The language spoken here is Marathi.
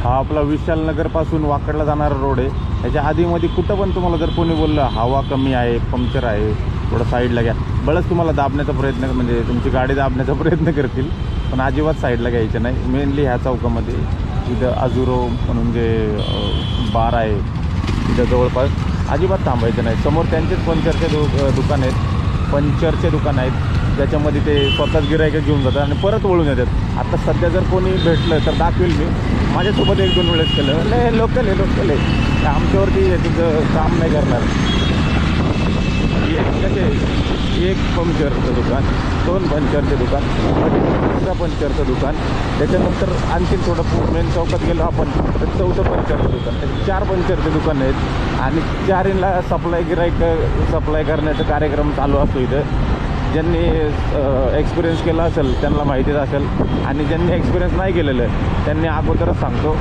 हा आपला विशालनगरपासून वाकडला जाणारा रोड आहे. ह्याच्या आधीमध्ये कुठं पण तुम्हाला जर कोणी बोललं हवा कमी आहे, पंक्चर आहे, थोडं साईडला घ्या, बळच तुम्हाला दाबण्याचा प्रयत्न, म्हणजे तुमची गाडी दाबण्याचा प्रयत्न करतील, पण अजिबात साईडला घ्यायचं नाही. मेनली ह्या चौकामध्ये इथं अजुरो म्हणून जे बार आहे तिथं जवळपास अजिबात थांबायचं नाही. समोर त्यांचेच पंक्चरचे दुकान आहेत, पंक्चरचे दुकान आहेत, ज्याच्यामध्ये ते स्वतःच गिरायकं घेऊन जातात आणि परत वळून येतात. आता सध्या जर कोणी भेटलं तर दाखवेल मी, माझ्यासोबत 1-2 वेळेस केलं. नाही लोकल आहे, आमच्यावरती तिथं काम नाही करणार. कसे एक पंक्चरचं दुकान, 2 पंक्चरचे दुकान, दुसरा पंक्चरचं दुकान, त्याच्यानंतर आणखी थोडं मेन चौकात गेलो आपण तर 4थं पंक्चरचं दुकान, 4 पंक्चरचे दुकान आहेत आणि 4ला सप्लाय करण्याचा कार्यक्रम चालू असतो इथं. ज्यांनी एक्सपिरियन्स केला असेल त्यांना माहितीच असेल आणि ज्यांनी एक्सपिरियन्स नाही केलेलं त्यांनी अगोदरच सांगतो